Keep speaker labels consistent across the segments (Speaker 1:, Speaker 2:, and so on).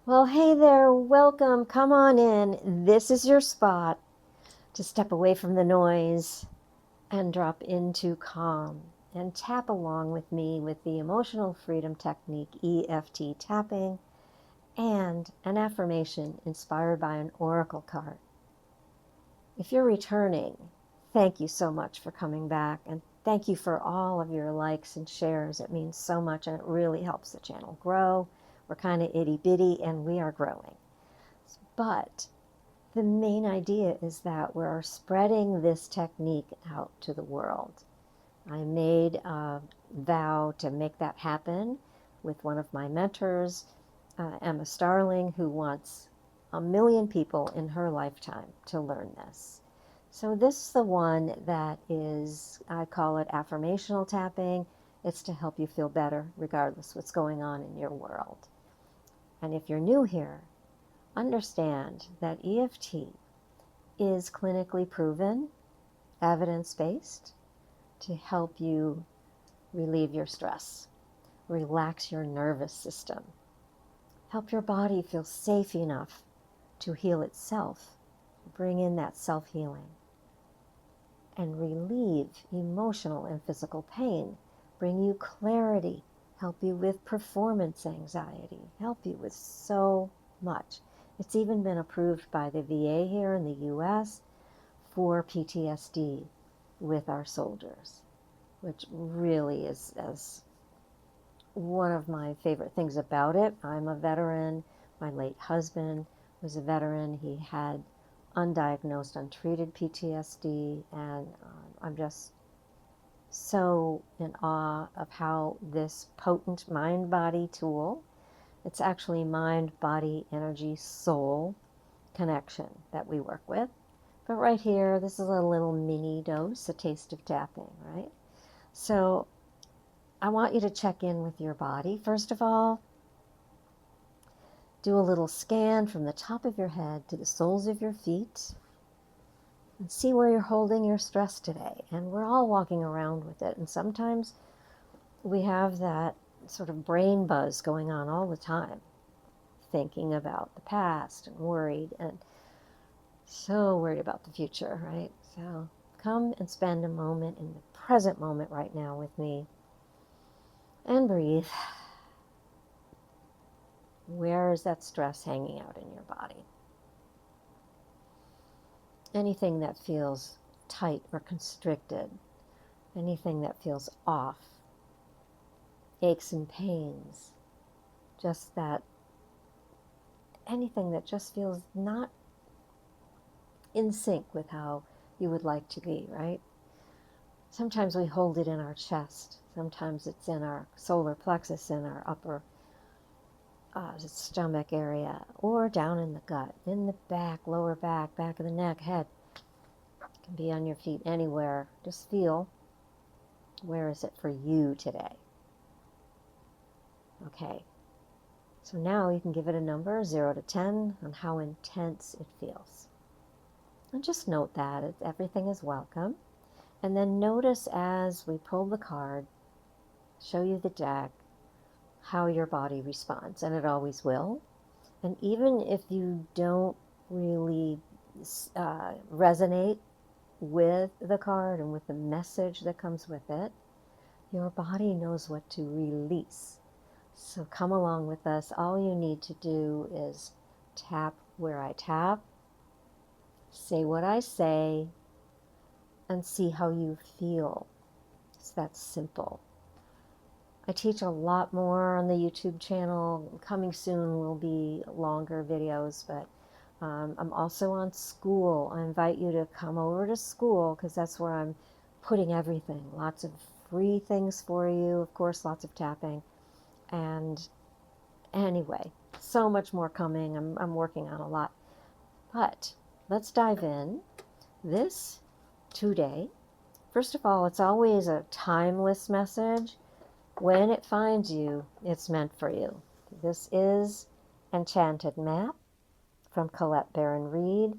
Speaker 1: Well, hey there, welcome. Come on in. This is your spot to step away from the noise and drop into calm and tap along with me with the emotional freedom technique, EFT tapping, and an affirmation inspired by an oracle card. If you're returning, thank you so much for coming back, and thank you for all of your likes and shares. It means so much, and it really helps the channel grow. We're kind of itty bitty, and we are growing. But the main idea is that we're spreading this technique out to the world. I made a vow to make that happen with one of my mentors, Emma Starling, who wants 1 million people in her lifetime to learn this. So this is the one that is, I call it affirmational tapping. It's to help you feel better regardless what's going on in your world. And if you're new here, understand that EFT is clinically proven, evidence-based, to help you relieve your stress, relax your nervous system, help your body feel safe enough to heal itself, bring in that self-healing, and relieve emotional and physical pain, bring you clarity, help you with performance anxiety, help you with so much. It's even been approved by the VA here in the US for PTSD with our soldiers, which really is one of my favorite things about it. I'm a veteran. My late husband was a veteran. He had undiagnosed, untreated PTSD, and I'm just so in awe of how this potent mind-body tool, it's actually mind, body, energy, soul connection that we work with. But right here, this is a little mini dose, a taste of tapping, right? So I want you to check in with your body. First of all, do a little scan from the top of your head to the soles of your feet and see where you're holding your stress today. And we're all walking around with it. And sometimes we have that sort of brain buzz going on all the time, thinking about the past and worried and so worried about the future, right? So come and spend a moment in the present moment right now with me and breathe. Where is that stress hanging out in your body? Anything that feels tight or constricted, anything that feels off, aches and pains, just that, anything that just feels not in sync with how you would like to be, right? Sometimes we hold it in our chest. Sometimes it's in our solar plexus, in our upper stomach area, or down in the gut, in the back, lower back, back of the neck, head. It can be on your feet, anywhere. Just feel, where is it for you today? Okay. So now you can give it a number, 0 to 10, on how intense it feels. And just note that everything is welcome. And then notice as we pull the card, show you the deck, how your body responds. And it always will. And even if you don't really resonate with the card and with the message that comes with it, your body knows what to release. So come along with us. All you need to do is tap where I tap, say what I say, and see how you feel. It's that simple. I teach a lot more on the YouTube channel. Coming soon will be longer videos, but I'm also on School. I invite you to come over to School because that's where I'm putting everything. Lots of free things for you, of course, lots of tapping. And anyway, so much more coming. I'm working on a lot. But let's dive in. This today, first of all, it's always a timeless message. When it finds you, it's meant for you. This is Enchanted Map from Colette BARON-REID.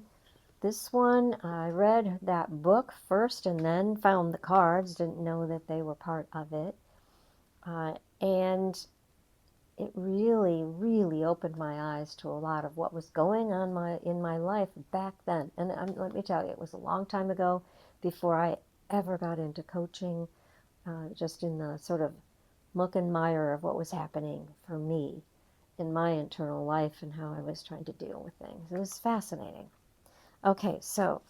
Speaker 1: This one, I read that book first and then found the cards. Didn't know that they were part of it. And it really, really opened my eyes to a lot of what was going on in my life back then. And let me tell you, it was a long time ago before I ever got into coaching, just in the sort of muck and mire of what was happening for me in my internal life and how I was trying to deal with things. It was fascinating. Okay, so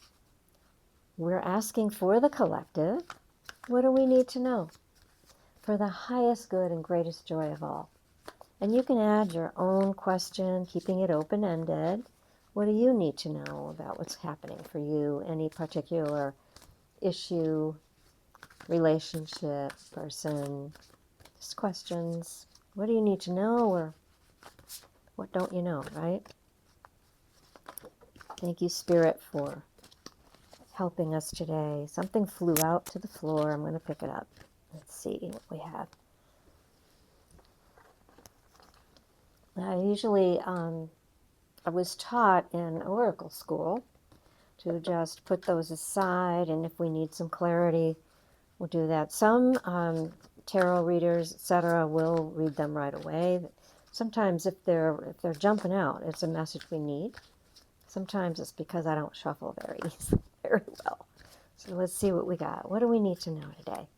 Speaker 1: we're asking for the collective. What do we need to know? For the highest good and greatest joy of all. And you can add your own question, keeping it open-ended. What do you need to know about what's happening for you? Any particular issue, relationship, person? Just questions. What do you need to know, or what don't you know, right? Thank you, Spirit, for helping us today. Something flew out to the floor. I'm going to pick it up. Let's see what we have. I was taught in oracle school to just put those aside, and if we need some clarity, we'll do that. Some tarot readers, etc., will read them right away. Sometimes if they're jumping out, it's a message we need. Sometimes it's because I don't shuffle very well. So let's see what we got. What do we need to know today?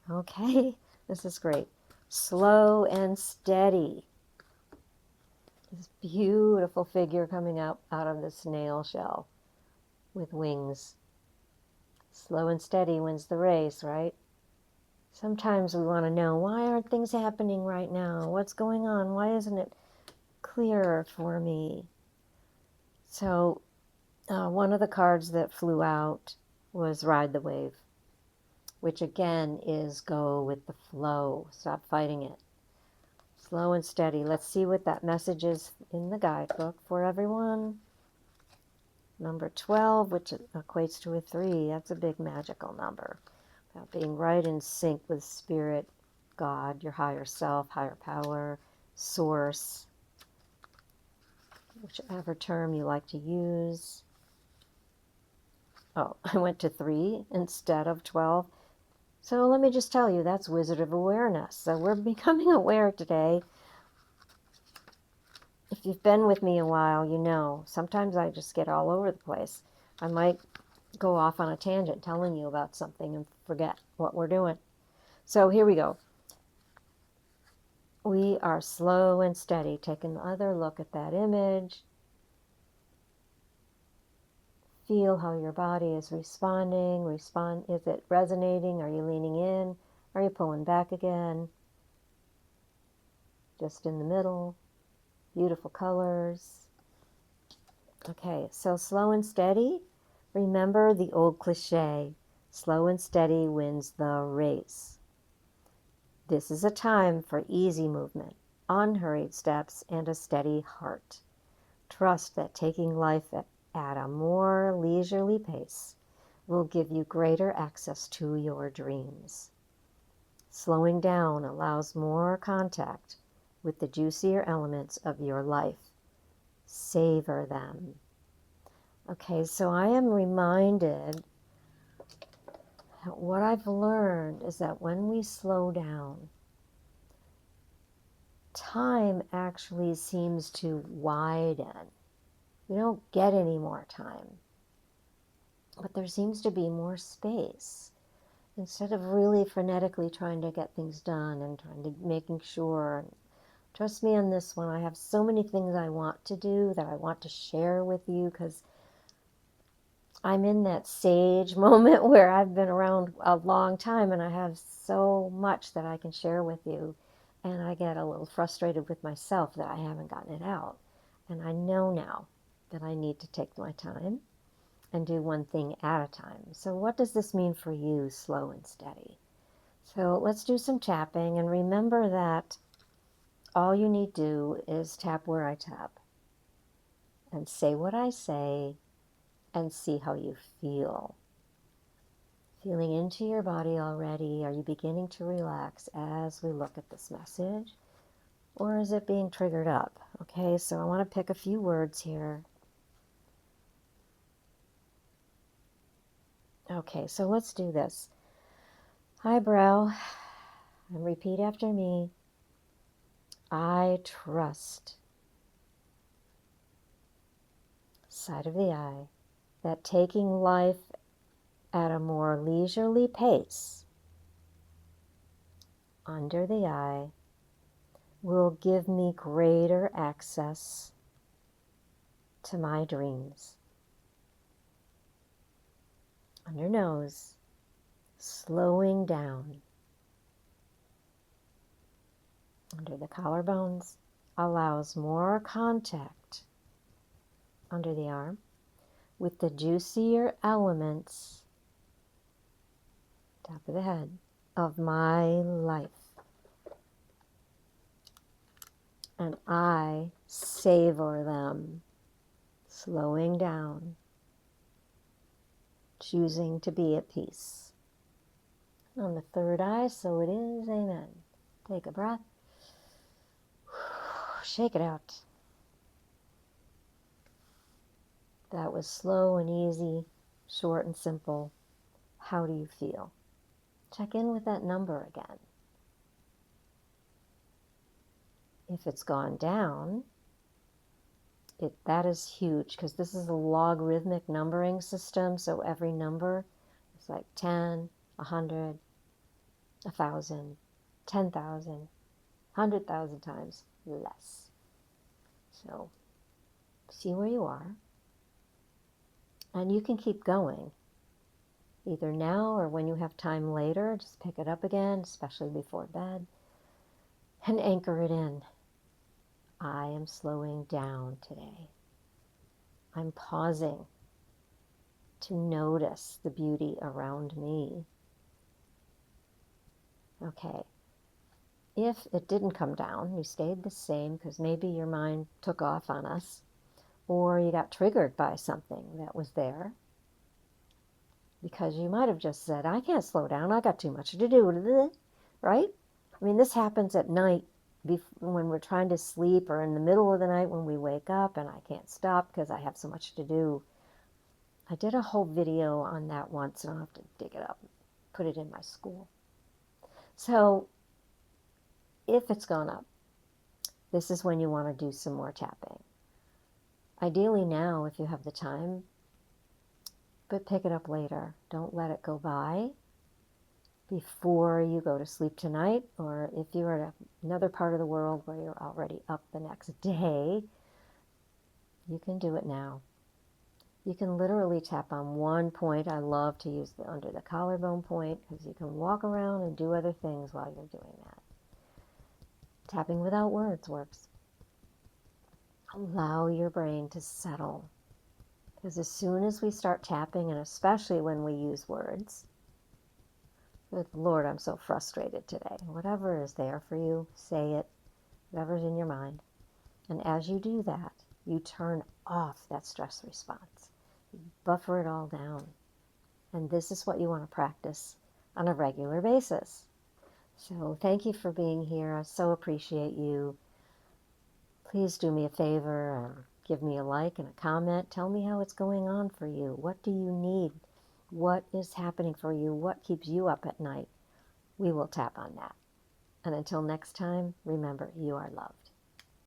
Speaker 1: Okay, this is great. Slow and steady. This beautiful figure coming out of the snail shell with wings. Slow and steady wins the race, right? Sometimes we want to know, why aren't things happening right now? What's going on? Why isn't it clearer for me? So one of the cards that flew out was Ride the Wave, which again is go with the flow. Stop fighting it. Slow and steady. Let's see what that message is in the guidebook for everyone. Number 12, which equates to a 3. That's a big magical number. About being right in sync with Spirit, God, your higher self, higher power, source, whichever term you like to use. Oh, I went to 3 instead of 12. So let me just tell you, that's Wizard of Awareness. So we're becoming aware today. If you've been with me a while, you know, sometimes I just get all over the place. I might go off on a tangent telling you about something and forget what we're doing. So here we go. We are slow and steady. Take another look at that image. Feel how your body is responding. Is it resonating? Are you leaning in? Are you pulling back again? Just in the middle. Beautiful colors. Okay, so slow and steady. Remember the old cliche, slow and steady wins the race. This is a time for easy movement, unhurried steps, and a steady heart. Trust that taking life at a more leisurely pace will give you greater access to your dreams. Slowing down allows more contact with the juicier elements of your life. Savor them. Okay, so I am reminded that what I've learned is that when we slow down, time actually seems to widen. We don't get any more time, but there seems to be more space. Instead of really frenetically trying to get things done and making sure, trust me on this one, I have so many things I want to do that I want to share with you, because I'm in that sage moment where I've been around a long time and I have so much that I can share with you, and I get a little frustrated with myself that I haven't gotten it out. And I know now that I need to take my time and do one thing at a time. So what does this mean for you, slow and steady? So let's do some tapping, and remember that all you need to do is tap where I tap and say what I say and see how you feel. Feeling into your body already. Are you beginning to relax as we look at this message? Or is it being triggered up? Okay, so I want to pick a few words here. Okay, so let's do this. Eyebrow, and repeat after me. I trust, side of the eye, that taking life at a more leisurely pace under the eye will give me greater access to my dreams. Under nose, slowing down. Under the collarbones allows more contact under the arm with the juicier elements, top of the head, of my life. And I savor them, slowing down, choosing to be at peace. On the third eye, so it is, amen. Take a breath. Shake it out. That was slow and easy, short and simple. How do you feel? Check in with that number again. If it's gone down, that is huge, because this is a logarithmic numbering system, so every number is like 10, 100, 1,000, 10,000, 100,000 times less. So see where you are, and you can keep going. Either now or when you have time later, just pick it up again, especially before bed, and anchor it in. I am slowing down today. I'm pausing to notice the beauty around me. Okay. If it didn't come down, you stayed the same because maybe your mind took off on us, or you got triggered by something that was there, because you might have just said, I can't slow down, I got too much to do, right? I mean, this happens at night when we're trying to sleep, or in the middle of the night when we wake up and I can't stop because I have so much to do. I did a whole video on that once, and I'll have to dig it up and put it in my school. So if it's gone up, this is when you want to do some more tapping. Ideally now, if you have the time, but pick it up later. Don't let it go by before you go to sleep tonight, or if you're in another part of the world where you're already up the next day, you can do it now. You can literally tap on one point. I love to use the under the collarbone point because you can walk around and do other things while you're doing that. Tapping without words works. Allow your brain to settle. Because as soon as we start tapping, and especially when we use words, good Lord, I'm so frustrated today. Whatever is there for you, say it. Whatever's in your mind. And as you do that, you turn off that stress response. You buffer it all down. And this is what you want to practice on a regular basis. So thank you for being here. I so appreciate you. Please do me a favor and give me a like and a comment. Tell me how it's going on for you. What do you need? What is happening for you? What keeps you up at night? We will tap on that. And until next time, remember, you are loved.